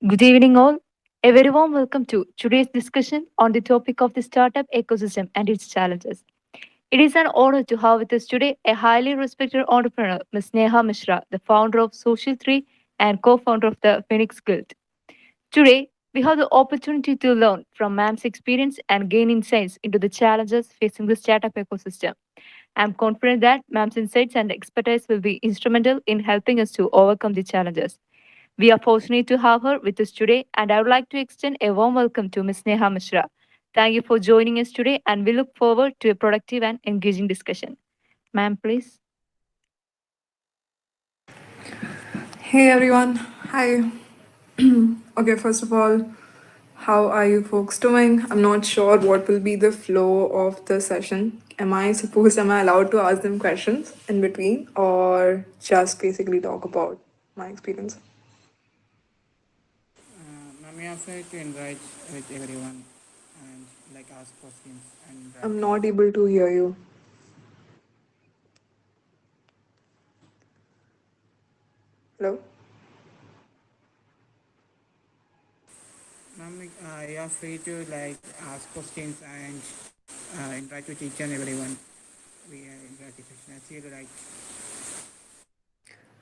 Good evening, all. A very warm welcome to today's discussion on the topic of the startup ecosystem and its challenges. It is an honor to have with us today a highly respected entrepreneur, Ms.Sneha Mishra, the founder of Social 3 and co founder of the Phoenix Guild. Today, we have the opportunity to learn from ma'am's experience and gain insights into the challenges facing the startup ecosystem. I'm confident that ma'am's insights and expertise will be instrumental in helping us to overcome the challenges. We are fortunate to have her with us today, and I would like to extend a warm welcome to Ms. Sneha Mishra. Thank you for joining us today, and we look forward to a productive and engaging discussion. Ma'am, please. Hey everyone, hi. Okay, first of all, how are you folks doing? I'm not sure what will be the flow of the session. Am I allowed to ask them questions in between or just basically talk about my experience? Ma'am, you are free to invite with everyone and like ask questions and I'm interact. not able to hear you. Hello? Ma'am, you are free to like ask questions and interact with each and everyone. We interact with each and I feel like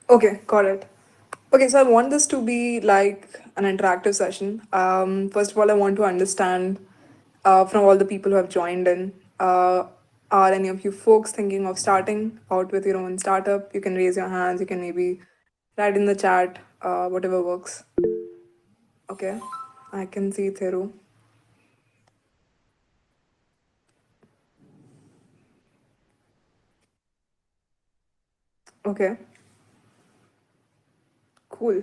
Okay, got it. Okay, so I want this to be like an interactive session. First of all, I want to understand from all the people who have joined in. Are any of you folks thinking of starting out with your own startup? You can raise your hands, you can maybe write in the chat, whatever works. Okay, I can see Theru. Okay, cool.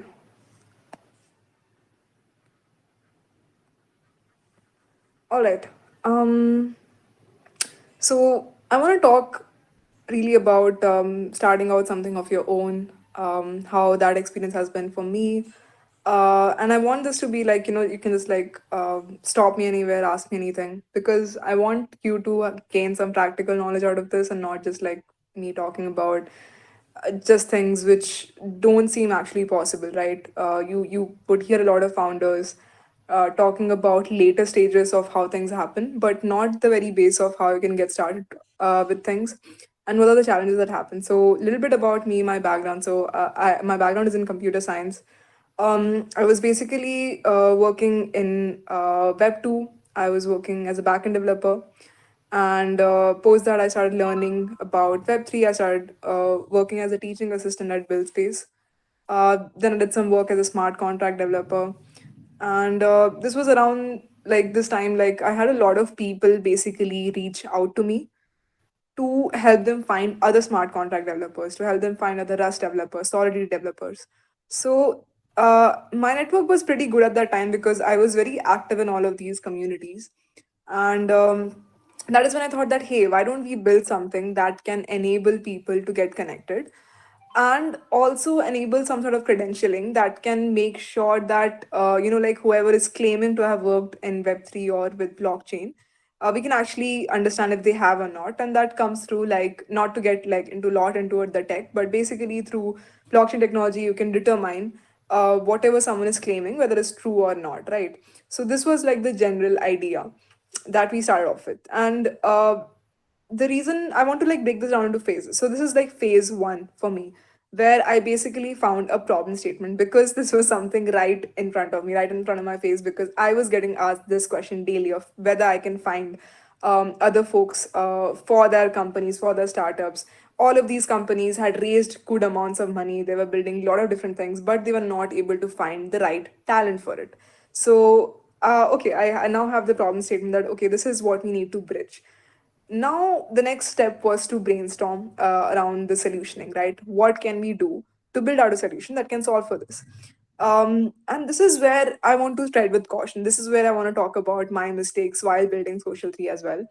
All right. Um, So I want to talk really about starting out something of your own, how that experience has been for me. And I want this to be like, you can just like stop me anywhere, ask me anything, because I want you to gain some practical knowledge out of this and not just like me talking about just things which don't seem actually possible, right? You would hear a lot of founders talking about later stages of how things happen, but not the very base of how you can get started with things and what are the challenges that happen. So, a little bit about me, my background. So, my background is in computer science. I was basically working in Web 2. I was working as a backend developer. And post that, I started learning about Web3. I started working as a teaching assistant at BuildSpace. Then I did some work as a smart contract developer. And this was around like this time, like I had a lot of people basically reach out to me to help them find other smart contract developers, to help them find other Rust developers, Solidity developers. So my network was pretty good at that time because I was very active in all of these communities. And that is when I thought that, hey, why don't we build something that can enable people to get connected and also enable some sort of credentialing that can make sure that like whoever is claiming to have worked in web3 or with blockchain, we can actually understand if they have or not. And that comes through like not to get like into lot into the tech, but basically through blockchain technology you can determine whatever someone is claiming whether it's true or not, right? So this was like the general idea that we started off with. And the reason I want to like break this down into phases. So this is like phase one for me, where I basically found a problem statement because this was something right in front of me, right in front of my face, because I was getting asked this question daily of whether I can find other folks for their companies, for their startups. All of these companies had raised good amounts of money. They were building a lot of different things, but they were not able to find the right talent for it. So, okay, I now have the problem statement that, okay, this is what we need to bridge. Now the next step was to brainstorm around the solutioning, right? What can we do to build out a solution that can solve for this? And this is where I want to tread with caution. This is where I want to talk about my mistakes while building social 3 as well,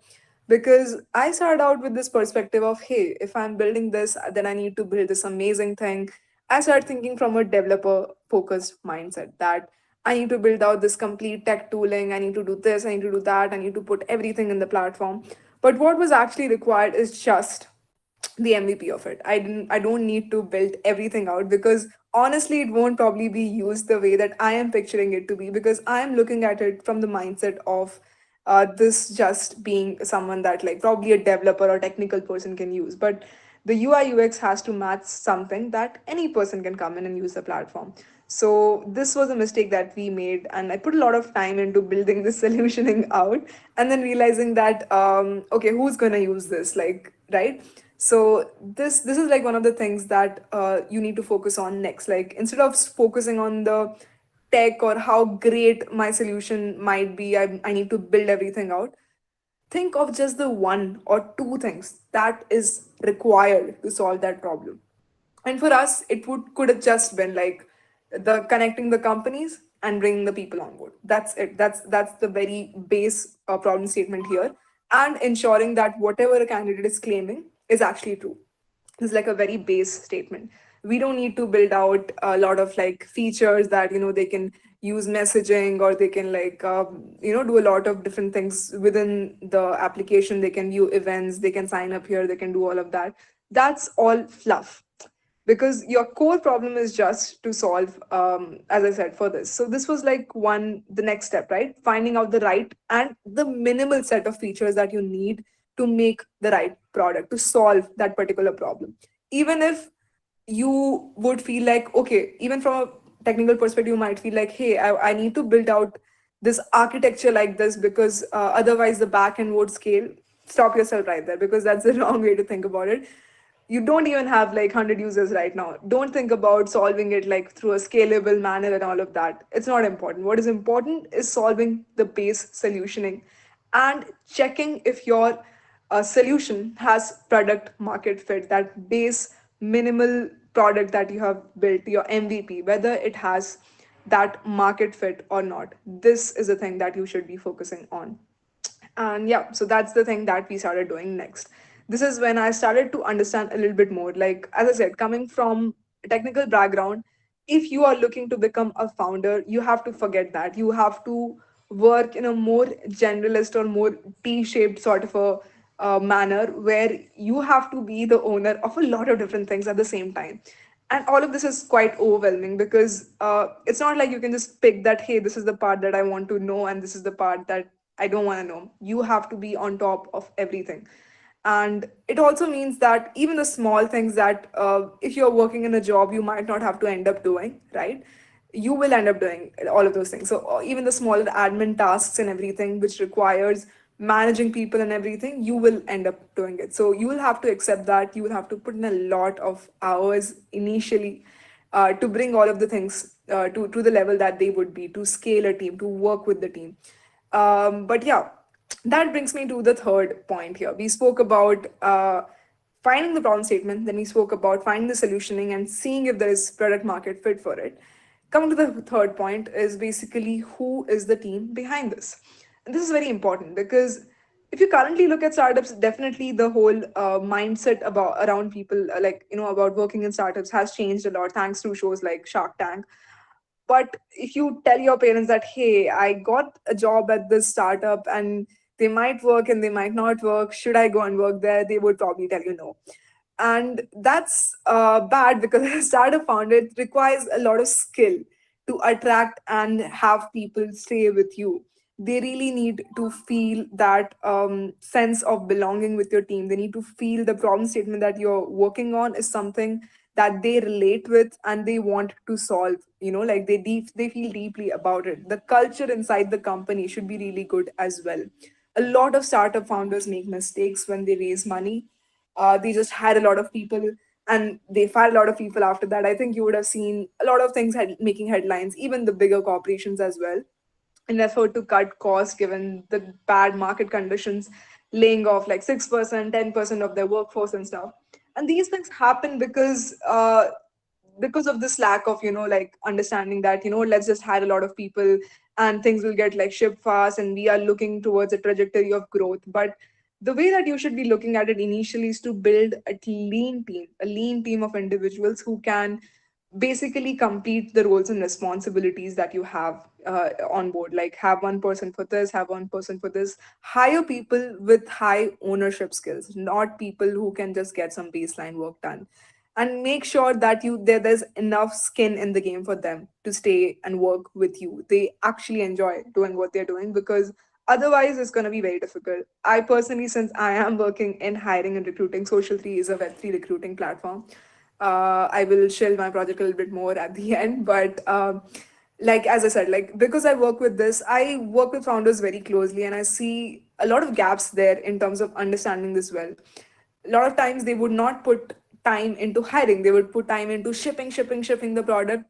because I started out with this perspective of, hey, if I'm building this, then I need to build this amazing thing. I started thinking from a developer focused mindset that I need to build out this complete tech tooling. I need to do this, I need to do that, I need to put everything in the platform. But what was actually required is just the MVP of it. I don't need to build everything out because honestly, it won't probably be used the way that I am picturing it to be, because I am looking at it from the mindset of this just being someone that, like, probably a developer or technical person can use. But the UI UX has to match something that any person can come in and use the platform. So this was a mistake that we made, and I put a lot of time into building this solutioning out, and then realizing that okay, who's gonna use this, like, right? So this is like one of the things that you need to focus on next. Like, instead of focusing on the tech or how great my solution might be, I need to build everything out. Think of just the one or two things that is required to solve that problem. And for us, it would could have just been like the connecting the companies and bringing the people on board. That's it. That's the very base problem statement here, and ensuring that whatever a candidate is claiming is actually true. Is like a very base statement. We don't need to build out a lot of like features that, they can use messaging, or they can like do a lot of different things within the application. They can view events, they can sign up here, they can do all of that. That's all fluff, because your core problem is just to solve, as I said, for this. So this was like the next step, right? Finding out the right and the minimal set of features that you need to make the right product to solve that particular problem. Even if you would feel like, okay, even from a technical perspective, you might feel like, hey, I need to build out this architecture like this, because otherwise the back end would scale. Stop yourself right there, because that's the wrong way to think about it. You don't even have like 100 users right now. Don't think about solving it like through a scalable manner and all of that. It's not important. What is important is solving the base solutioning and checking if your solution has product market fit, that base minimal product that you have built, your MVP, whether it has that market fit or not. This is a thing that you should be focusing on. And yeah, so that's the thing that we started doing next. This is when I started to understand a little bit more. Like, as I said, coming from a technical background, if you are looking to become a founder, you have to forget that. You have to work in a more generalist or more T-shaped sort of a manner, where you have to be the owner of a lot of different things at the same time. And all of this is quite overwhelming, because it's not like you can just pick that, hey, this is the part that I want to know, and this is the part that I don't want to know. You have to be on top of everything. And it also means that even the small things that, if you're working in a job, you might not have to end up doing, right? You will end up doing all of those things. So even the smaller admin tasks and everything, which requires managing people and everything, you will end up doing it. So you will have to accept that. You will have to put in a lot of hours initially, to bring all of the things to the level that they would be, to scale a team, to work with the team. But yeah, that brings me to the third point here. We spoke about finding the problem statement, then we spoke about finding the solutioning and seeing if there is product market fit for it. Coming to the third point is basically who is the team behind this. And this is very important, because if you currently look at startups, definitely the whole mindset about around people, like, about working in startups has changed a lot thanks to shows like Shark Tank. But if you tell your parents that, hey, I got a job at this startup and they might work and they might not work, should I go and work there? They would probably tell you no. And that's bad, because as a startup founder, it requires a lot of skill to attract and have people stay with you. They really need to feel that sense of belonging with your team. They need to feel the problem statement that you're working on is something that they relate with and they want to solve. Like they feel deeply about it. The culture inside the company should be really good as well. A lot of startup founders make mistakes when they raise money. They just had a lot of people and they fired a lot of people after that. I think you would have seen a lot of things making headlines, even the bigger corporations as well, in effort to cut costs given the bad market conditions, laying off like 6%, 10% of their workforce and stuff. And these things happen because of this lack of, like, understanding that, let's just hire a lot of people and things will get like shipped fast and we are looking towards a trajectory of growth. But the way that you should be looking at it initially is to build a lean team of individuals who can basically complete the roles and responsibilities that you have on board. Like, have one person for this, have one person for this. Hire people with high ownership skills, not people who can just get some baseline work done. and make sure that there's enough skin in the game for them to stay and work with you. They actually enjoy doing what they're doing, because otherwise it's going to be very difficult. I personally, since I am working in hiring and recruiting, Social 3 is a Web3 recruiting platform. I will shill my project a little bit more at the end, but like as I said, like because I work with this, I work with founders very closely, and I see a lot of gaps there in terms of understanding this well. A lot of times they would not put time into hiring, they would put time into shipping the product,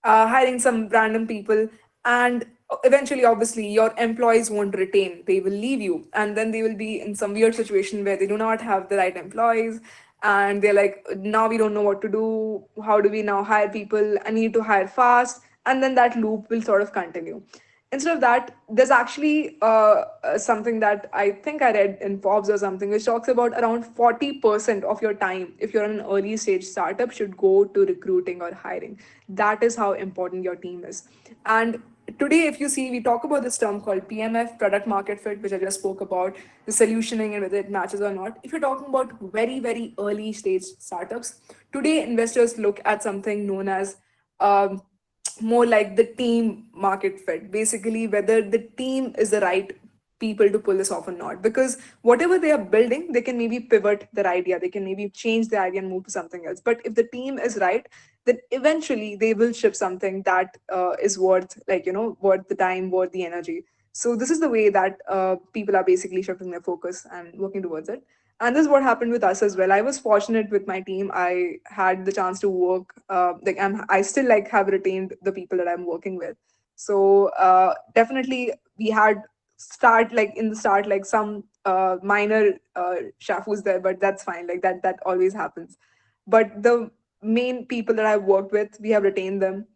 hiring some random people, and eventually obviously your employees won't retain, they will leave you, and then they will be in some weird situation where they do not have the right employees, and they're like, now we don't know what to do, how do we now hire people, I need to hire fast, and then that loop will sort of continue. Instead of that, there's actually something that I think I read in Forbes or something, which talks about around 40% of your time, if you're in an early stage startup, should go to recruiting or hiring. That is how important your team is. And today, if you see, we talk about this term called PMF, product market fit, which I just spoke about, the solutioning and whether it matches or not. If you're talking about very, very early stage startups, today investors look at something known as um, more like the team market fit, basically whether the team is the right people to pull this off or not, because whatever they are building, they can maybe pivot their idea, they can maybe change the idea and move to something else, but if the team is right, then eventually they will ship something that is worth, like, worth the time, worth the energy. So this is the way that people are basically shifting their focus and working towards it. And this is what happened with us as well. I was fortunate with my team. I had the chance to work, I still like have retained the people that I'm working with. So definitely we had start like in the start like some minor shafus there, but that's fine, like that always happens. But the main people that I worked with, we have retained them,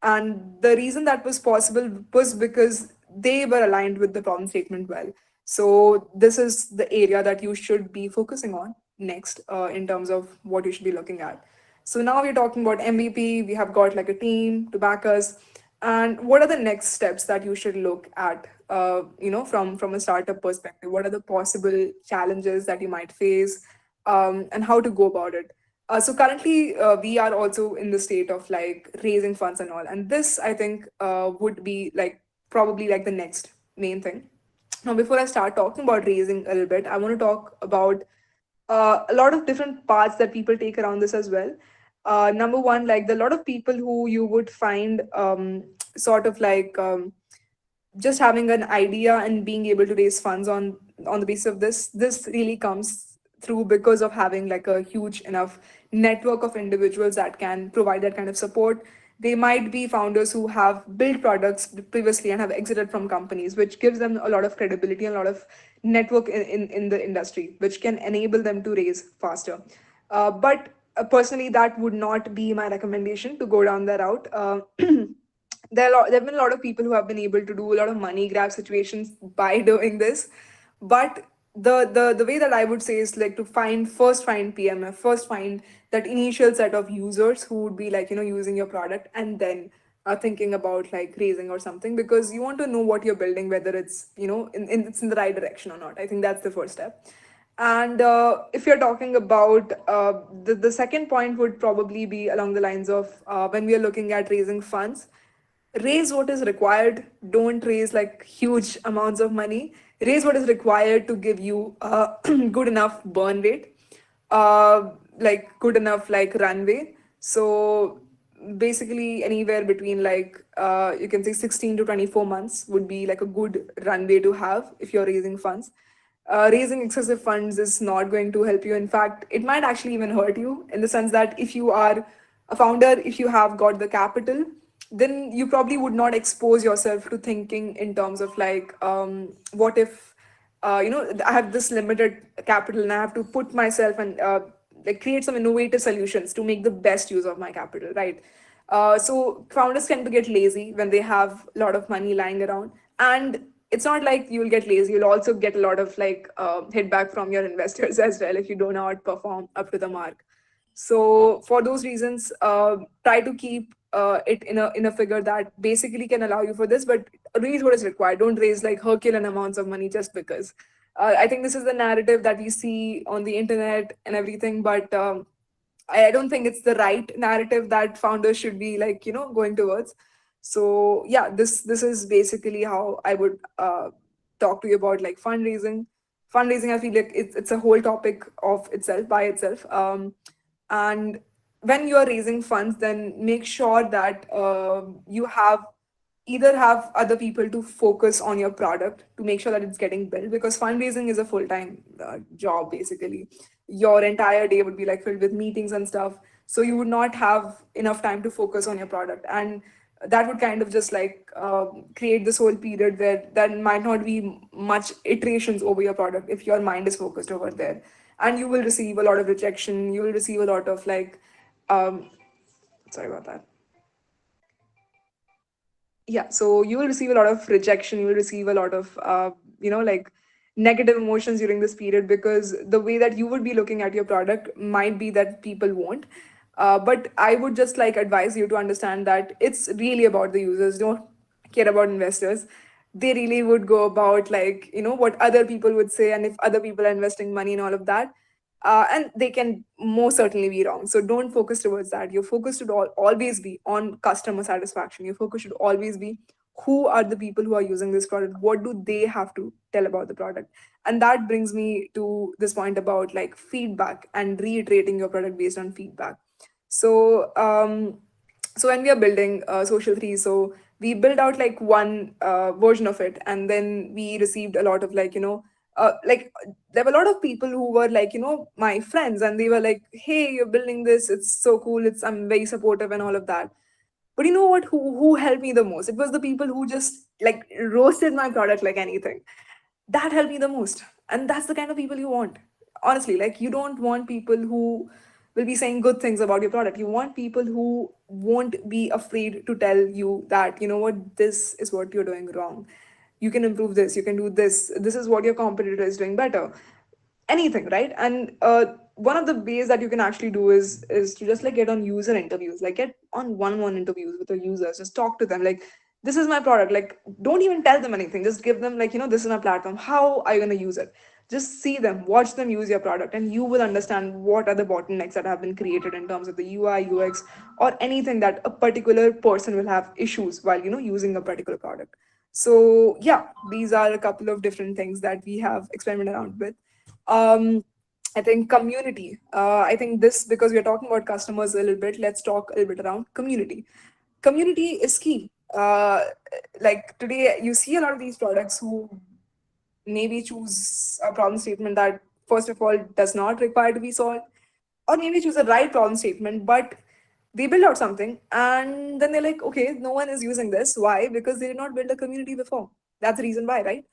and the reason that was possible was because they were aligned with the problem statement well. So this is the area that you should be focusing on next, in terms of what you should be looking at. So now we're talking about MVP. We have got like a team to back us, and what are the next steps that you should look at? From a startup perspective, what are the possible challenges that you might face, and how to go about it? So currently, we are also in the state of like raising funds and all, and this I think would be like probably like the next main thing. Now, before I start talking about raising a little bit, I want to talk about a lot of different paths that people take around this as well. Number one, like the lot of people who you would find sort of like just having an idea and being able to raise funds on the basis of this really comes through because of having like a huge enough network of individuals that can provide that kind of support. They might be founders who have built products previously and have exited from companies, which gives them a lot of credibility and a lot of network in the industry, which can enable them to raise faster. But personally, that would not be my recommendation to go down that route. There have been a lot of people who have been able to do a lot of money grab situations by doing this, but the way that I would say is like to find PMF, first find that initial set of users who would be like using your product, and then thinking about like raising or something, because you want to know what you're building, whether it's it's in the right direction or not. I think that's the first step. And if you're talking about the second point would probably be along the lines of when we are looking at raising funds, raise what is required. Don't raise like huge amounts of money. Raise what is required to give you a good enough burn rate, like good enough like runway. So basically anywhere between like you can say 16 to 24 months would be like a good runway to have if you're raising funds. Raising excessive funds is not going to help you. In fact, it might actually even hurt you, in the sense that if you are a founder, if you have got the capital, then you probably would not expose yourself to thinking in terms of like, what if, I have this limited capital and I have to put myself and like create some innovative solutions to make the best use of my capital, right? So founders tend to get lazy when they have a lot of money lying around, and it's not like you'll get lazy. You'll also get a lot of like hit back from your investors as well if you do not perform up to the mark. So for those reasons, try to keep it in a figure that basically can allow you for this, but raise what is required. Don't raise like Herculean amounts of money just because. I think this is the narrative that we see on the internet and everything, but I don't think it's the right narrative that founders should be like, going towards. So yeah, this is basically how I would talk to you about like fundraising. Fundraising, I feel like it's a whole topic of itself by itself. And when you are raising funds, then make sure that you have either have other people to focus on your product to make sure that it's getting built, because fundraising is a full-time job basically. Your entire day would be like filled with meetings and stuff, so you would not have enough time to focus on your product, and that would kind of just like create this whole period where there might not be much iterations over your product if your mind is focused over there. And you will receive a lot of rejection, you will receive a lot of like um, sorry about that. Yeah, so you will receive a lot of rejection, you will receive a lot of like negative emotions during this period, because the way that you would be looking at your product might be that people won't. But I would just like advise you to understand that it's really about the users. Don't care about investors. They really would go about like what other people would say, and if other people are investing money and all of that, and they can most certainly be wrong. So don't focus towards that. Your focus should always be on customer satisfaction. Your focus should always be who are the people who are using this product, what do they have to tell about the product. And that brings me to this point about like feedback and reiterating your product based on feedback. So when we are building social 3, so we built out like one version of it, and then we received a lot of like like there were a lot of people who were like my friends, and they were like, hey, you're building this, it's so cool, I'm very supportive and all of that. But you know what, who helped me the most? It was the people who just like roasted my product like anything. That helped me the most. And that's the kind of people you want. Honestly, like you don't want people who will be saying good things about your product. You want people who won't be afraid to tell you that, you know what, this is what you're doing wrong. You can improve this, you can do this. This is what your competitor is doing better. Anything, right? And one of the ways that you can actually do is to just like get on user interviews, like get on one-on-one interviews with the users, just talk to them like, this is my product, like don't even tell them anything, just give them like, this is my platform, how are you going to use it? Just see them, watch them use your product, and you will understand what are the bottlenecks that have been created in terms of the UI, UX, or anything that a particular person will have issues while using a particular product. So yeah, these are a couple of different things that we have experimented around with. um, I think community. I think this, because we are talking about customers a little bit, let's talk a little bit around community. Community is key. Like today, you see a lot of these products who maybe choose a problem statement that, first of all, does not require to be solved, or maybe choose the right problem statement, but they build out something and then they're like, okay, no one is using this. Why? Because they did not build a community before. That's the reason why, right?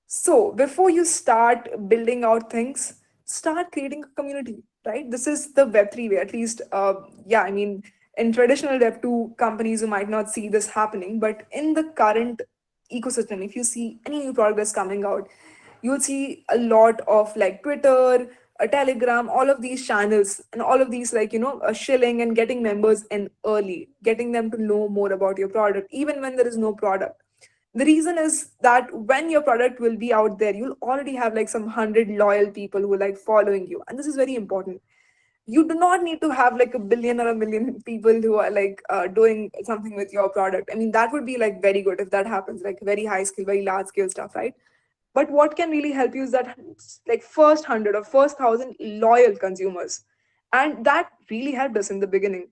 So before you start building out things, start creating a community, right? This is the Web3 way, at least. Yeah, I mean, in traditional Web2 companies, you might not see this happening, but in the current ecosystem, if you see any new product that's coming out, you'll see a lot of like Twitter, a Telegram, all of these channels, and all of these like shilling and getting members in early, getting them to know more about your product, even when there is no product. The reason is that when your product will be out there, you'll already have like some 100 loyal people who are like following you, and this is very important. You do not need to have like a billion or a million people who are like doing something with your product. I mean, that would be like very good if that happens, like very high skill, very large scale stuff, right? But what can really help you is that like first 100 or first 1,000 loyal consumers, and that really helped us in the beginning.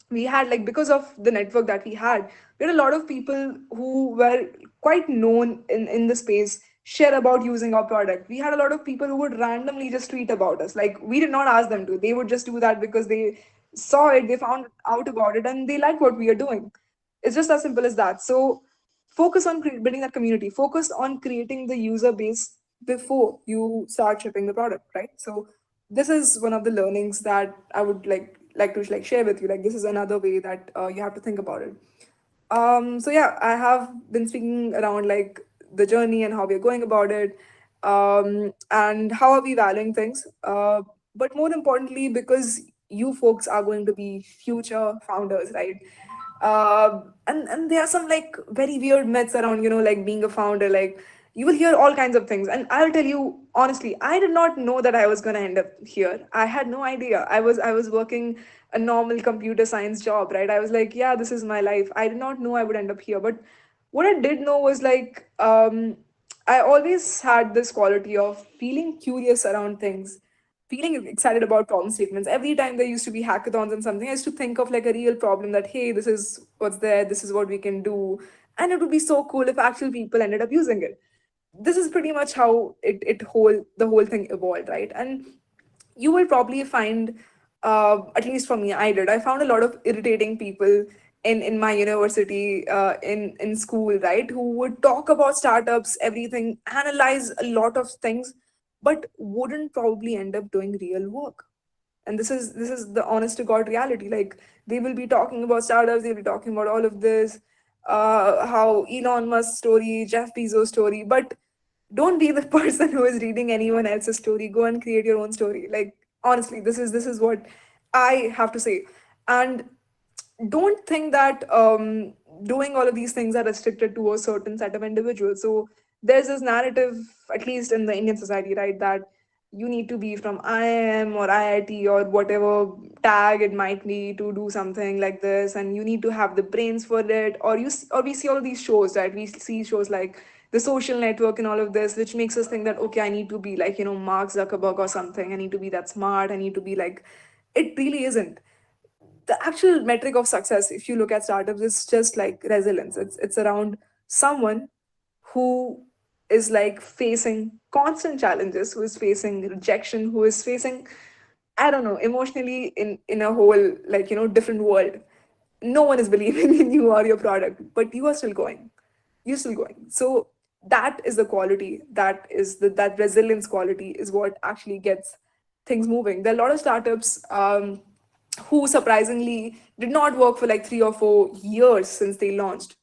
We had like, because of the network that we had a lot of people who were quite known in the space share about using our product. We had a lot of people who would randomly just tweet about us, like we did not ask them to, they would just do that because they saw it, they found out about it, and they like what we are doing. It's just as simple as that. So focus on building that community, focus on creating the user base before you start shipping the product, right? So this is one of the learnings that I would like to like share with you. Like this is another way that you have to think about it. So yeah, I have been speaking around like the journey and how we're going about it, and how are we valuing things. But more importantly, because you folks are going to be future founders, right? And there are some like very weird myths around like being a founder. Like You will hear all kinds of things, and I'll tell you honestly, I did not know that I was going to end up here. I had no idea. I was working a normal computer science job, right? I was like, yeah, this is my life. I did not know I would end up here. But what I did know was like, I always had this quality of feeling curious around things, feeling excited about problem statements. Every time there used to be hackathons and something, I used to think of like a real problem that, hey, this is what's there, this is what we can do. And it would be so cool if actual people ended up using it. This is pretty much how the whole thing evolved, right? And you will probably find, at least for me, I found a lot of irritating people in my university, in school, right, who would talk about startups, everything, analyze a lot of things, but wouldn't probably end up doing real work. And this is the honest to god reality. Like, they will be talking about startups, they'll be talking about all of this, how Elon Musk story, Jeff Bezos story, but don't be the person who is reading anyone else's story. Go and create your own story. Like, honestly, this is what I have to say. And don't think that doing all of these things are restricted to a certain set of individuals. So there's this narrative, at least in the Indian society, right, that you need to be from IIM or IIT or whatever tag it might be to do something like this, and you need to have the brains for it. Or we see all of these shows, right? We see shows like The Social Network and all of this, which makes us think that, okay, I need to be like, Mark Zuckerberg or something. I need to be that smart. I need to be like, it really isn't. The actual metric of success, if you look at startups, is just like resilience. It's around someone who is like facing constant challenges, who is facing rejection, who is facing, I don't know, emotionally in a whole, like, different world. No one is believing in you or your product, but you are still going. You're still going. So that is the quality, that resilience quality is what actually gets things moving. There are a lot of startups, who surprisingly did not work for like 3 or 4 years since they launched,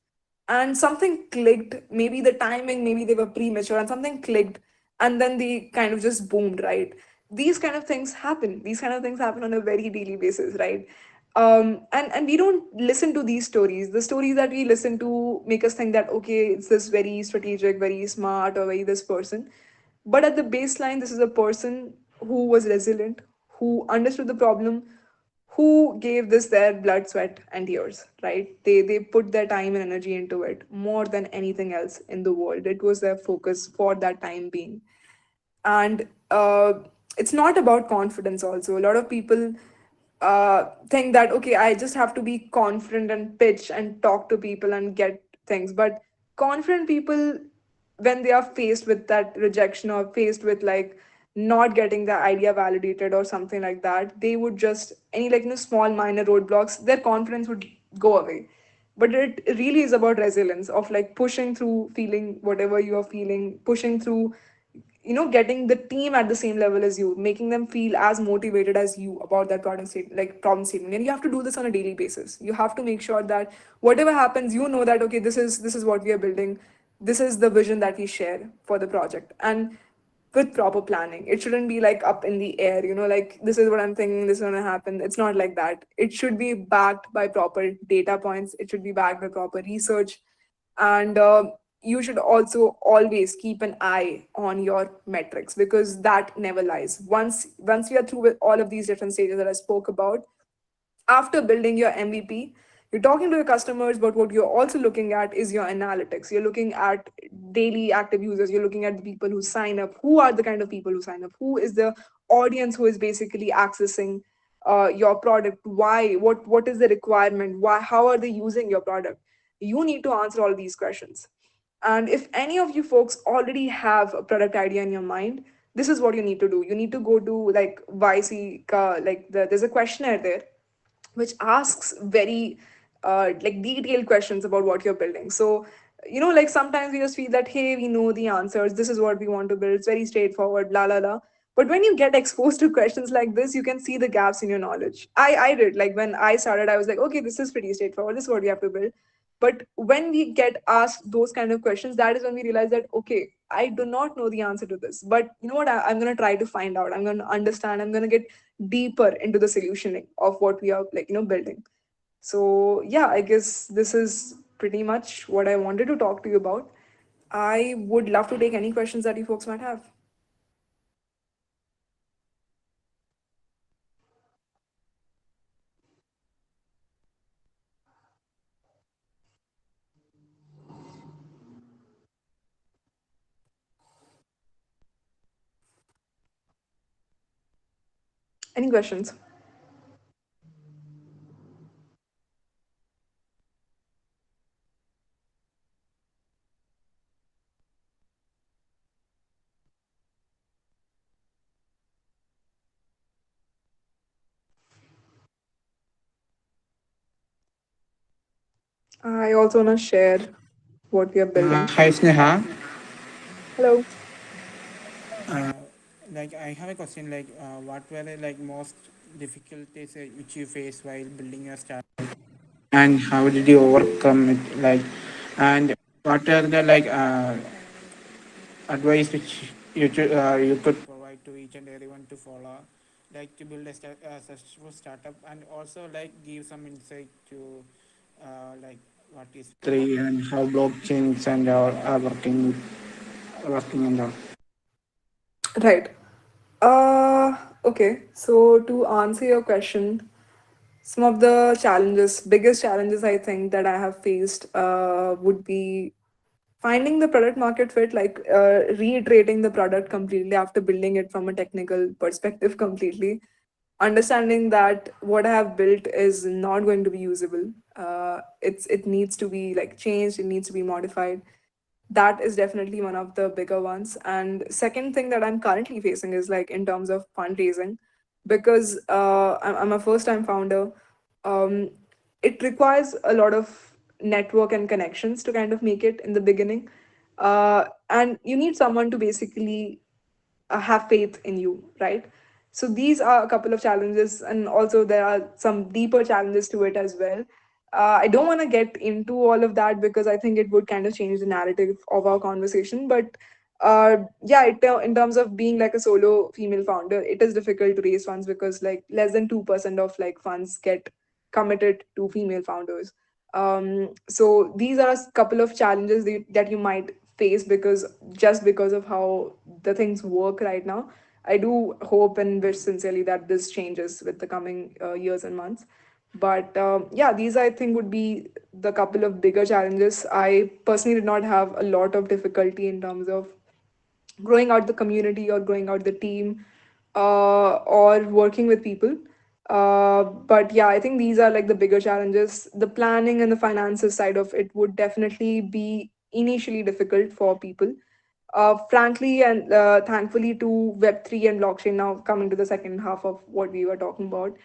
and something clicked. Maybe the timing, maybe they were premature, and something clicked, and then they kind of just boomed, right? These kind of things happen on a very daily basis, right? And we don't listen to these stories. The stories that we listen to make us think that, okay, it's this very strategic, very smart, or very this person. But at the baseline, this is a person who was resilient, who understood the problem, who gave this their blood, sweat, and tears, right? They put their time and energy into it more than anything else in the world. It was their focus for that time being. And it's not about confidence also. A lot of people think that, okay, I just have to be confident and pitch and talk to people and get things. But confident people, when they are faced with that rejection or faced with like not getting the idea validated or something like that, they would just, any like, small minor roadblocks, their confidence would go away. But it really is about resilience of like pushing through, feeling whatever you are feeling, pushing through, getting the team at the same level as you, making them feel as motivated as you about that problem statement. And you have to do this on a daily basis. You have to make sure that whatever happens, you know that, okay, this is what we are building, this is the vision that we share for the project. And with proper planning, it shouldn't be like up in the air, like, this is what I'm thinking, this is going to happen. It's not like that. It should be backed by proper data points, it should be backed by proper research. And you should also always keep an eye on your metrics, because that never lies. Once you are through with all of these different stages that I spoke about, after building your MVP, you're talking to your customers, but what you're also looking at is your analytics. You're looking at daily active users, you're looking at the people who sign up, who are the kind of people who sign up, who is the audience who is basically accessing your product, why, what is the requirement, why, how are they using your product. You need to answer all these questions. And if any of you folks already have a product idea in your mind, this is what you need to do. You need to go to like YC, there's a questionnaire there which asks very like detailed questions about what you're building. So, like, sometimes we just feel that, hey, we know the answers, this is what we want to build, it's very straightforward, la la la. But when you get exposed to questions like this, you can see the gaps in your knowledge. I did, like, when I started, I was like, okay, this is pretty straightforward, this is what we have to build. But when we get asked those kind of questions, that is when we realize that, okay, I do not know the answer to this, but you know what, I'm going to try to find out, I'm going to understand, I'm going to get deeper into the solutioning of what we are, like, building. So yeah, I guess this is pretty much what I wanted to talk to you about. I would love to take any questions that you folks might have. Any questions? I also want to share what we are building. Hi Sneha. Hello. Like I have a question. Like, what were the like most difficulties which you faced while building your startup, and how did you overcome it? Like, and what are the like advice which you could provide to each and everyone to follow, like to build a successful startup, and also like give some insight to like what is three and how blockchains and all are working and all. Right. Okay. So to answer your question, some of the challenges, biggest challenges I think that I have faced would be finding the product market fit, like reiterating the product completely after building it from a technical perspective completely, understanding that what I have built is not going to be usable. It needs to be like changed, it needs to be modified. That is definitely one of the bigger ones. And second thing that I'm currently facing is like in terms of fundraising, because I'm a first time founder. um, it requires a lot of network and connections to kind of make it in the beginning, and you need someone to basically have faith in you, right? So these are a couple of challenges, and also there are some deeper challenges to it as well. I don't want to get into all of that because I think it would kind of change the narrative of our conversation. But yeah, in terms of being like a solo female founder, it is difficult to raise funds because like less than 2% of like funds get committed to female founders. So these are a couple of challenges that you might face because just because of how the things work right now. I do hope and wish sincerely that this changes with the coming years and months. But yeah, these I think would be the couple of bigger challenges. I personally did not have a lot of difficulty in terms of growing out the community or growing out the team, or working with people. But yeah, I think these are like the bigger challenges. The planning and the finances side of it would definitely be initially difficult for people. Frankly and thankfully to Web3 and blockchain, now coming to the second half of what we were talking about,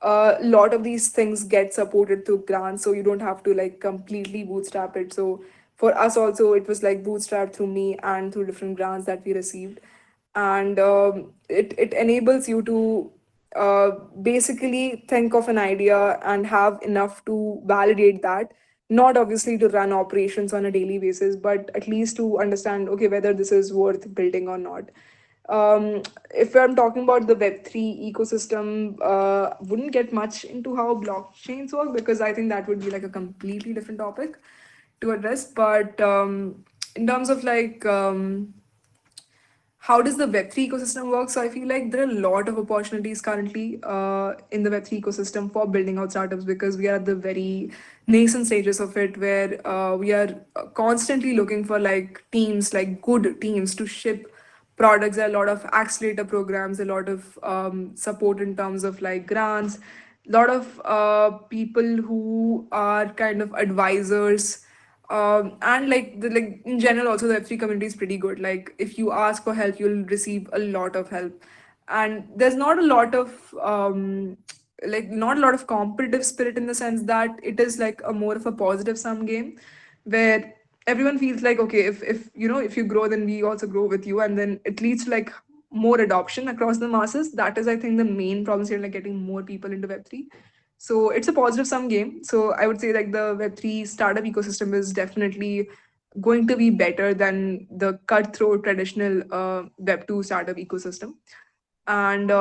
a lot of these things get supported through grants, so you don't have to like completely bootstrap it. So for us also, it was like bootstrapped through me and through different grants that we received. And it enables you to basically think of an idea and have enough to validate that, not obviously to run operations on a daily basis, but at least to understand, okay, whether this is worth building or not. If I'm talking about the Web3 ecosystem, wouldn't get much into how blockchains work because I think that would be like a completely different topic to address. But in terms of like how does the Web3 ecosystem work? So I feel like there are a lot of opportunities currently in the Web3 ecosystem for building out startups because we are at the very nascent stages of it, where we are constantly looking for like teams, like good teams to ship products. There are a lot of accelerator programs, a lot of support in terms of like grants, a lot of people who are kind of advisors, and like the like in general also the F3 community is pretty good. Like if you ask for help, you'll receive a lot of help, and there's not a lot of like not a lot of competitive spirit in the sense that it is like a more of a positive sum game where everyone feels like, okay, if you know, if you grow, then we also grow with you, and then it leads to like more adoption across the masses. That is I think the main problem here, like getting more people into Web3. So it's a positive sum game. So I would say like the Web3 startup ecosystem is definitely going to be better than the cutthroat traditional Web2 startup ecosystem. And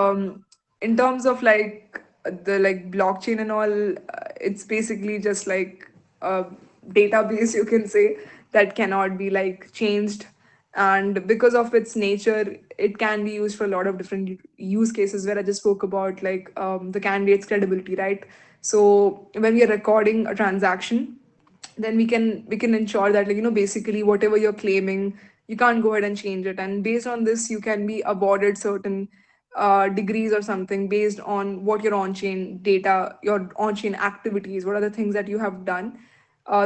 in terms of like the like blockchain and all, it's basically just like a database, you can say, that cannot be like changed, and because of its nature it can be used for a lot of different use cases, where I just spoke about like the candidate's credibility, right? So when we are recording a transaction, then we can ensure that, like, basically whatever you're claiming, you can't go ahead and change it, and based on this you can be awarded certain degrees or something based on what your on-chain data, your on-chain activities, what are the things that you have done.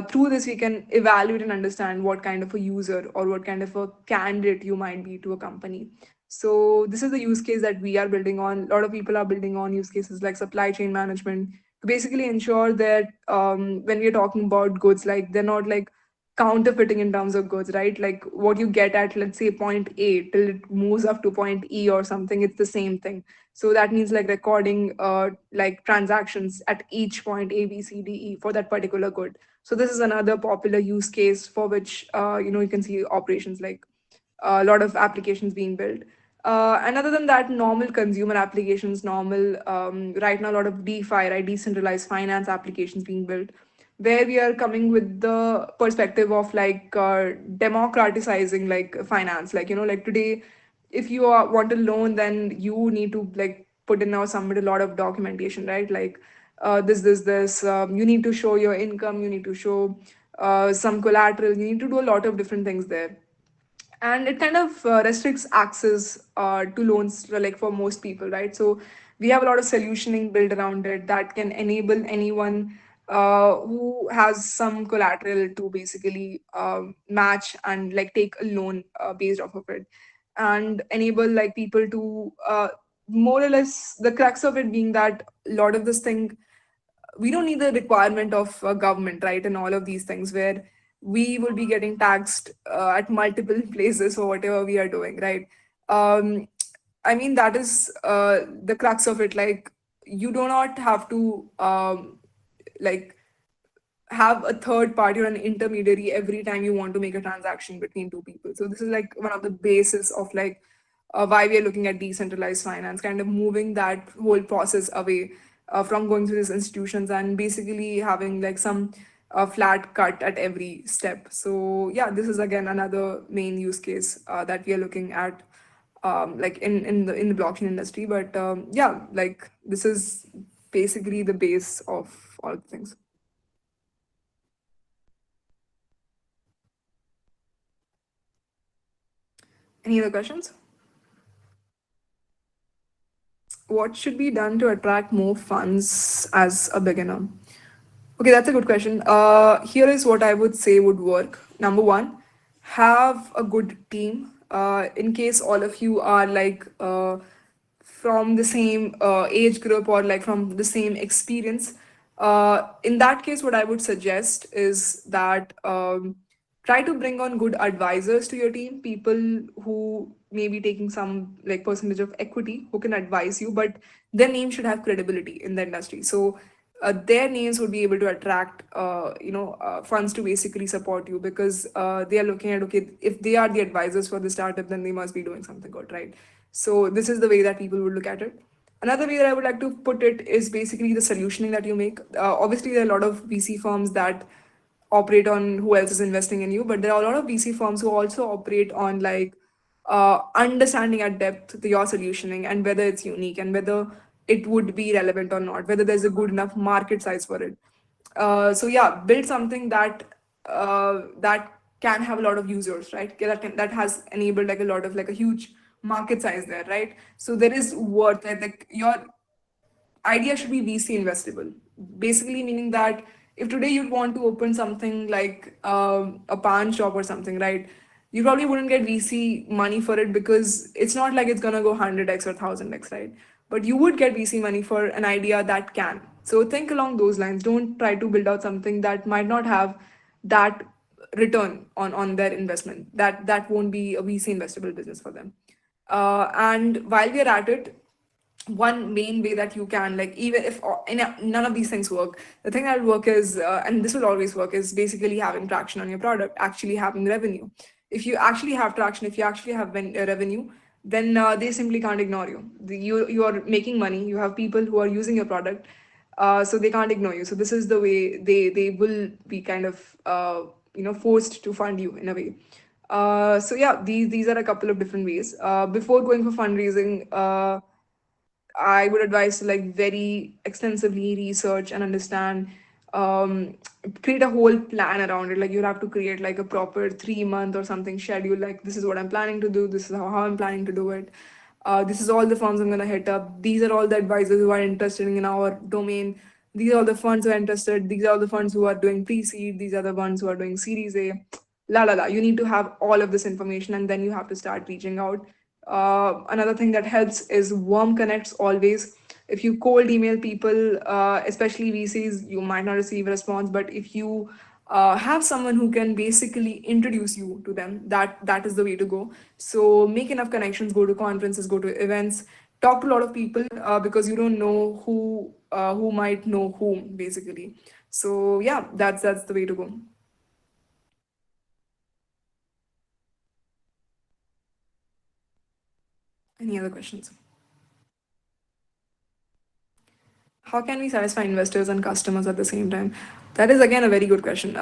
Through this we can evaluate and understand what kind of a user or what kind of a candidate you might be to a company. So this is the use case that we are building on. A lot of people are building on use cases like supply chain management, to basically ensure that when we're talking about goods, like they're not like counterfeiting in terms of goods, right? Like what you get at, let's say, point A till it moves up to point E or something, it's the same thing. So that means like recording like transactions at each point A, B, C, D, E for that particular good. So this is another popular use case for which you can see operations like a lot of applications being built. And other than that, normal consumer applications, normal right now a lot of DeFi, right, decentralized finance applications being built, where we are coming with the perspective of like democratizing like finance. Like like today, if you want a loan, then you need to like put in or submit a lot of documentation, right? Like this. You need to show your income. You need to show some collateral. You need to do a lot of different things there, and it kind of restricts access to loans like for most people, right? So we have a lot of solutioning built around it that can enable anyone who has some collateral to basically match and like take a loan based off of it, and enable like people to more or less, the crux of it being that a lot of this thing, we don't need the requirement of government, right? And all of these things where we will be getting taxed at multiple places for whatever we are doing, right? um, I mean, that is the crux of it. Like, you do not have to like have a third party or an intermediary every time you want to make a transaction between two people. So this is like one of the basis of like why we are looking at decentralized finance, kind of moving that whole process away from going through these institutions and basically having like some flat cut at every step. So yeah, this is again another main use case that we are looking at, like in the blockchain industry. But yeah, like this is basically the base of all the things. Any other questions? What should be done to attract more funds as a beginner? Okay, that's a good question. Here is what I would say would work. Number one, have a good team. In case all of you are like from the same age group or like from the same experience, in that case, what I would suggest is that try to bring on good advisors to your team, people who may be taking some like percentage of equity who can advise you, but their name should have credibility in the industry. So their names would be able to attract funds to basically support you, because they are looking at, okay, if they are the advisors for the startup, then they must be doing something good, right? So this is the way that people would look at it. Another way that I would like to put it is basically the solutioning that you make. Obviously there are a lot of VC firms that operate on who else is investing in you, but there are a lot of VC firms who also operate on like understanding at depth your solutioning and whether it's unique and whether it would be relevant or not, whether there's a good enough market size for it. So yeah, build something that can have a lot of users, right? That has enabled like a lot of like a huge market size there, right? So there is worth like your idea should be VC investable. Basically, meaning that if today you'd want to open something like a pan shop or something, right? You probably wouldn't get VC money for it because it's not like it's gonna go 100x or 1000x, right? But you would get VC money for an idea that can. So think along those lines. Don't try to build out something that might not have that return on their investment. That won't be a VC investable business for them. And while we are at it, one main way that you can, like, even if none of these things work, the thing that will work is and this will always work, is basically having traction on your product, actually having revenue. If you actually have traction, if you actually have revenue, then they simply can't ignore you. You are making money, you have people who are using your product, so they can't ignore you. So this is the way they will be kind of forced to fund you in a way. So yeah, these are a couple of different ways. Before going for fundraising, I would advise to like very extensively research and understand, um, create a whole plan around it. Like you'll have to create like a proper 3 month or something schedule. Like this is what I'm planning to do. This is how I'm planning to do it. This is all the firms I'm gonna hit up. These are all the advisors who are interested in our domain. These are all the funds who are interested. These are all the funds who are doing pre-seed. These are the ones who are doing Series A. La la la. You need to have all of this information, and then you have to start reaching out. Another thing that helps is warm connects always. If you cold email people, especially VCs, you might not receive a response. But if you have someone who can basically introduce you to them, that is the way to go. So make enough connections, go to conferences, go to events, talk to a lot of people, because you don't know who might know whom basically. So yeah, that's the way to go. Any other questions? How can we satisfy investors and customers at the same time? That is again a very good question.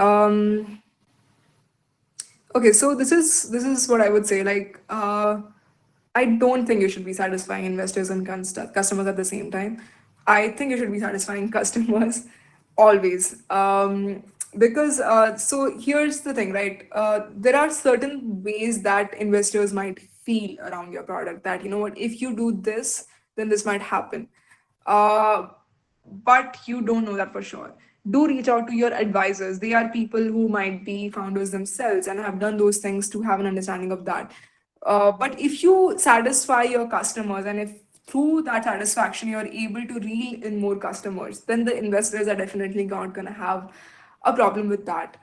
Okay, so this is what I would say. Like, I don't think you should be satisfying investors and customers at the same time. I think you should be satisfying customers always. Because so here's the thing, right? There are certain ways that investors might feel around your product. That you know what, if you do this, then this might happen. Uh, but you don't know that for sure. Do reach out to your advisors. They are people who might be founders themselves and have done those things to have an understanding of that. But if you satisfy your customers, and if through that satisfaction you're able to reel in more customers, then the investors are definitely not going to have a problem with that.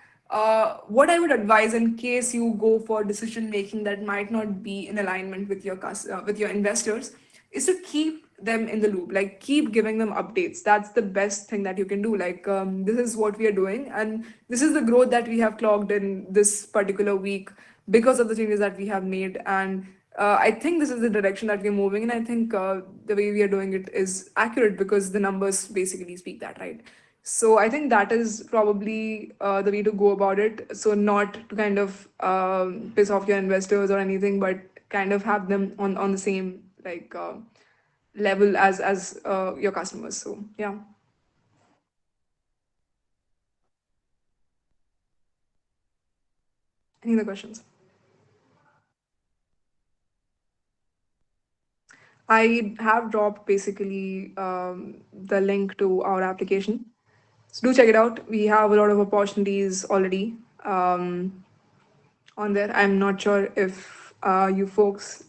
What I would advise in case you go for decision making that might not be in alignment with with your investors is to keep them in the loop, like keep giving them updates. That's the best thing that you can do. Like, this is what we are doing, and this is the growth that we have clocked in this particular week because of the changes that we have made. And I think this is the direction that we're moving, and I think the way we are doing it is accurate because the numbers basically speak that, right? So I think that is probably the way to go about it. So not to kind of piss off your investors or anything, but kind of have them on the same like level as your customers. So yeah. Any other questions? I have dropped basically the link to our application. So do check it out. We have a lot of opportunities already on there. I'm not sure if you folks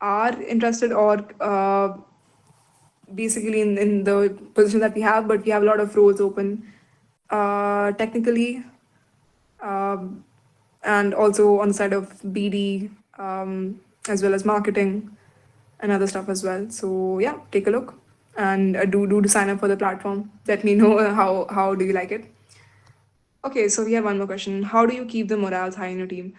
are interested or basically in the position that we have, but we have a lot of roles open technically, um, and also on the side of BD, as well as marketing and other stuff as well. So yeah, take a look and do to sign up for the platform. Let me know how do you like it. Okay, so we have one more question. How do you keep the morale high in your team?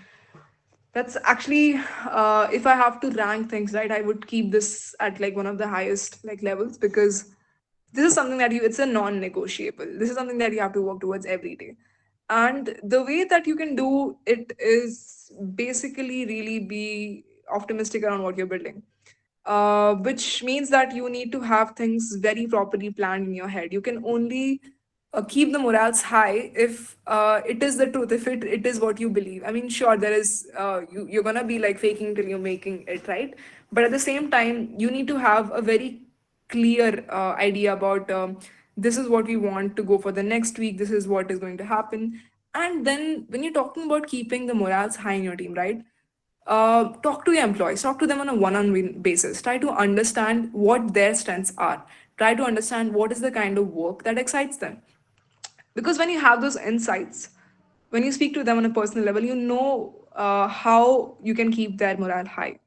That's actually, if I have to rank things, right, I would keep this at like one of the highest like levels because this is something that it's a non-negotiable. This is something that you have to work towards every day. And the way that you can do it is basically really be optimistic around what you're building, which means that you need to have things very properly planned in your head. You can only keep the morals high if it is the truth, if it is what you believe. I mean, sure, there is you're gonna be like faking till you're making it, right? But at the same time, you need to have a very clear idea about, this is what we want to go for the next week, this is what is going to happen. And then when you're talking about keeping the morals high in your team, right, talk to your employees, talk to them on a one-on-one basis, try to understand what their strengths are, try to understand what is the kind of work that excites them. Because when you have those insights, when you speak to them on a personal level, you know how you can keep their morale high.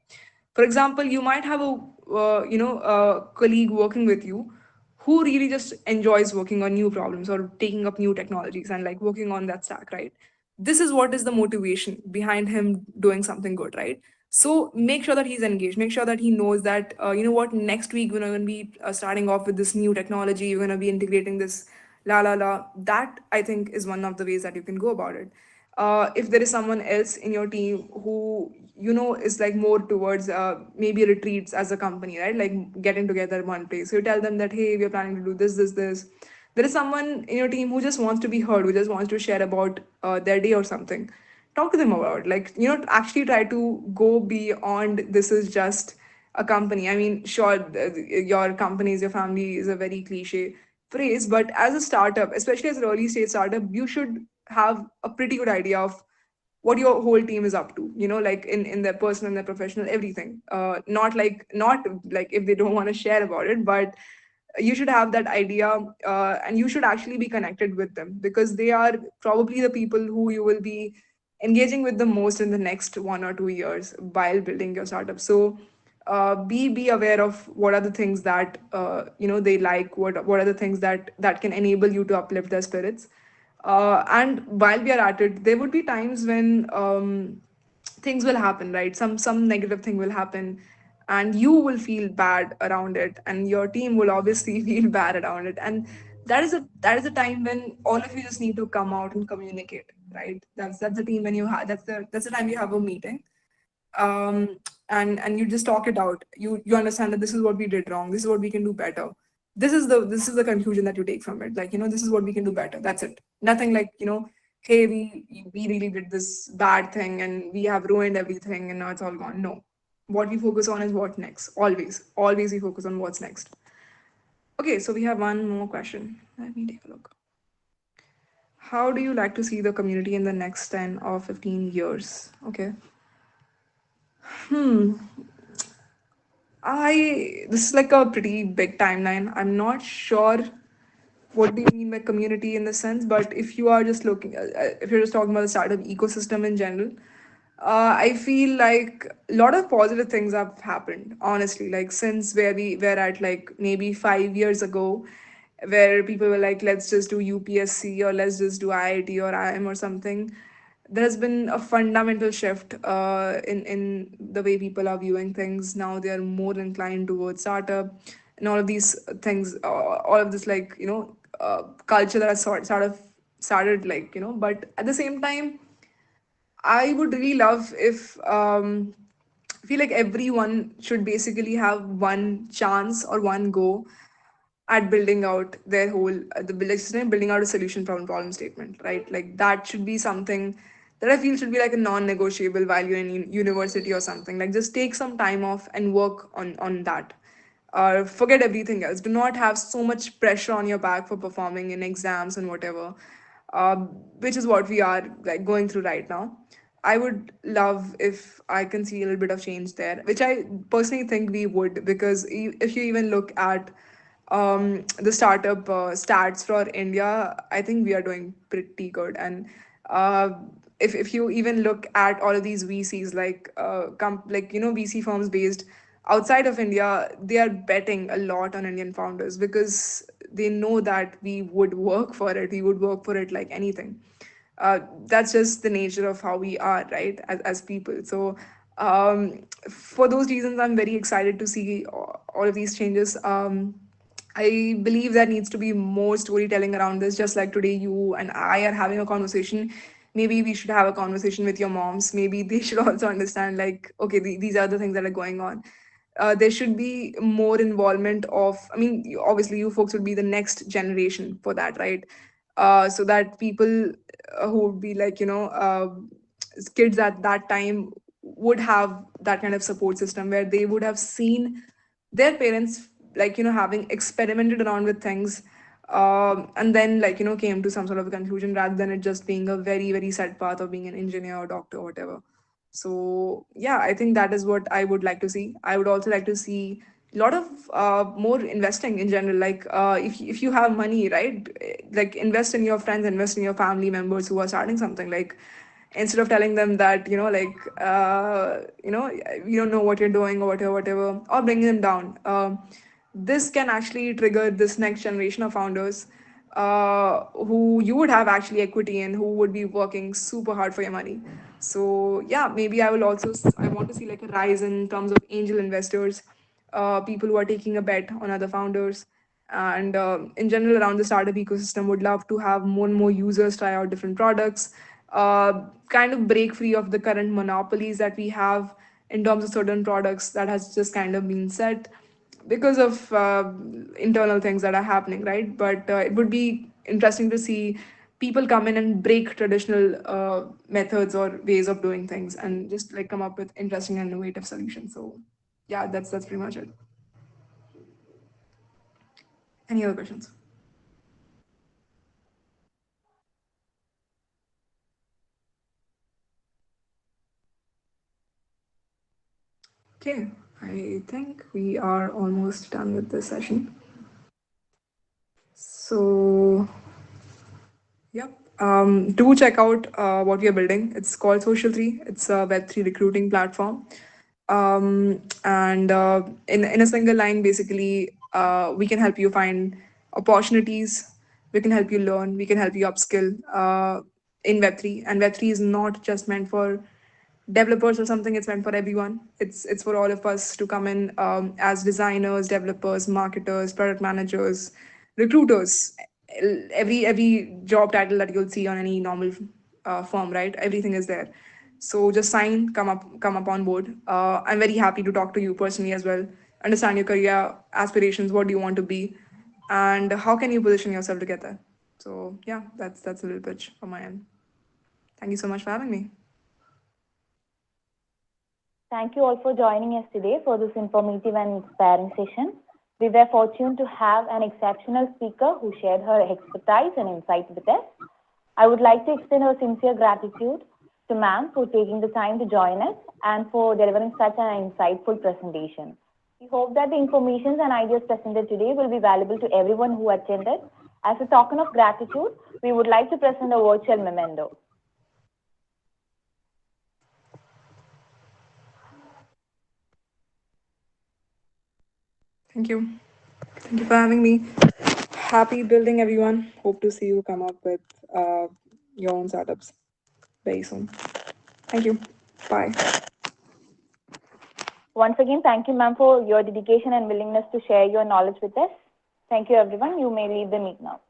For example, you might have a colleague working with you who really just enjoys working on new problems or taking up new technologies and like working on that stack, right? This is what is the motivation behind him doing something good, right? So make sure that he's engaged, make sure that he knows that, you know what, next week we're going to be starting off with this new technology, we're going to be integrating this la la la. That I think is one of the ways that you can go about it. If there is someone else in your team who is like more towards maybe retreats as a company, right? Like getting together in one place. So you tell them that hey, we are planning to do this, this, this. There is someone in your team who just wants to be heard, who just wants to share about their day or something. Talk to them about, like, actually try to go beyond this is just a company. I mean, sure, your company is your family is a very cliche phrase, but as a startup, especially as an early stage startup, you should have a pretty good idea of what your whole team is up to, like in their personal and their professional, everything. Not like if they don't want to share about it, but you should have that idea, and you should actually be connected with them, because they are probably the people who you will be engaging with the most in the next 1 or 2 years while building your startup. So be aware of what are the things that they like, what are the things that can enable you to uplift their spirits. And while we are at it, there would be times when things will happen, right? Some negative thing will happen, and you will feel bad around it, and your team will obviously feel bad around it. And that is a time when all of you just need to come out and communicate, right? That's the team when you have that's the time you have a meeting, um, and you just talk it out. You understand that this is what we did wrong. This is what we can do better. This is the conclusion that you take from it. Like, this is what we can do better. That's it. Nothing like, hey, we really did this bad thing and we have ruined everything and now it's all gone. No. What we focus on is what next. Always. Always we focus on what's next. Okay, so we have one more question. Let me take a look. How do you like to see the community in the next 10 or 15 years? Okay. This is like a pretty big timeline. I'm not sure what do you mean by community in the sense, but if you are just looking, if you're just talking about the startup ecosystem in general, I feel like a lot of positive things have happened, honestly. Like since where we were at, like maybe 5 years ago, where people were like, let's just do UPSC or let's just do IIT or IIM or something. There's been a fundamental shift in the way people are viewing things. Now they are more inclined towards startup and all of these things, all of this, like, culture that has sort of started, like, but at the same time, I would really love if I feel like everyone should basically have one chance or one go at building out their whole the village system, building out a solution problem statement, right? Like that should be something that I feel should be like a non-negotiable while you're in university or something. Like just take some time off and work on that. Forget everything else. Do not have so much pressure on your back for performing in exams and whatever, uh, which is what we are like going through right now. I would love if I can see a little bit of change there, which I personally think we would, because if you even look at the startup stats for India, I think we are doing pretty good. And uh, if you even look at all of these VCs, like VC firms based outside of India, they are betting a lot on Indian founders because they know that we would work for it. We would work for it like anything. That's just the nature of how we are, right, as people. So for those reasons, I'm very excited to see all of these changes. I believe there needs to be more storytelling around this, just like today you and I are having a conversation. Maybe we should have a conversation with your moms. Maybe they should also understand, like, okay, these are the things that are going on. There should be more involvement of, I mean, obviously you folks would be the next generation for that, right? So that people who would be like, kids at that time would have that kind of support system where they would have seen their parents, like, having experimented around with things, and then, like, came to some sort of a conclusion, rather than it just being a very very set path of being an engineer or doctor or whatever. So yeah, I think that is what I would like to see. I would also like to see a lot of more investing in general. Like if you have money, right, like invest in your friends, invest in your family members who are starting something. Like instead of telling them that, you don't know what you're doing or whatever, or bringing them down. This can actually trigger this next generation of founders, who you would have actually equity in, who would be working super hard for your money. So yeah, maybe I want to see like a rise in terms of angel investors, people who are taking a bet on other founders. And in general, around the startup ecosystem, would love to have more and more users try out different products, kind of break free of the current monopolies that we have in terms of certain products that has just kind of been set because of internal things that are happening, right? But it would be interesting to see people come in and break traditional methods or ways of doing things and just like come up with interesting and innovative solutions. So yeah, that's pretty much it. Any other questions? Okay, I think we are almost done with this session. So, yep. Do check out what we are building. It's called Social 3. It's a Web3 recruiting platform. And in a single line, basically, we can help you find opportunities. We can help you learn. We can help you upskill in Web3. And Web3 is not just meant for developers or something. It's meant for everyone. It's for all of us to come in as designers, developers, marketers, product managers, recruiters. Every job title that you'll see on any normal firm, right? Everything is there. So just sign, come up on board. I'm very happy to talk to you personally as well. Understand your career aspirations. What do you want to be, and how can you position yourself to get there? So yeah, that's a little pitch from my end. Thank you so much for having me. Thank you all for joining us today for this informative and inspiring session. We were fortunate to have an exceptional speaker who shared her expertise and insight with us. I would like to extend our sincere gratitude to ma'am for taking the time to join us and for delivering such an insightful presentation. We hope that the information and ideas presented today will be valuable to everyone who attended. As a token of gratitude, we would like to present a virtual memento. Thank you. Thank you for having me. Happy building, everyone. Hope to see you come up with your own startups very soon. Thank you. Bye. Once again, thank you, ma'am, for your dedication and willingness to share your knowledge with us. Thank you, everyone. You may leave the meet now.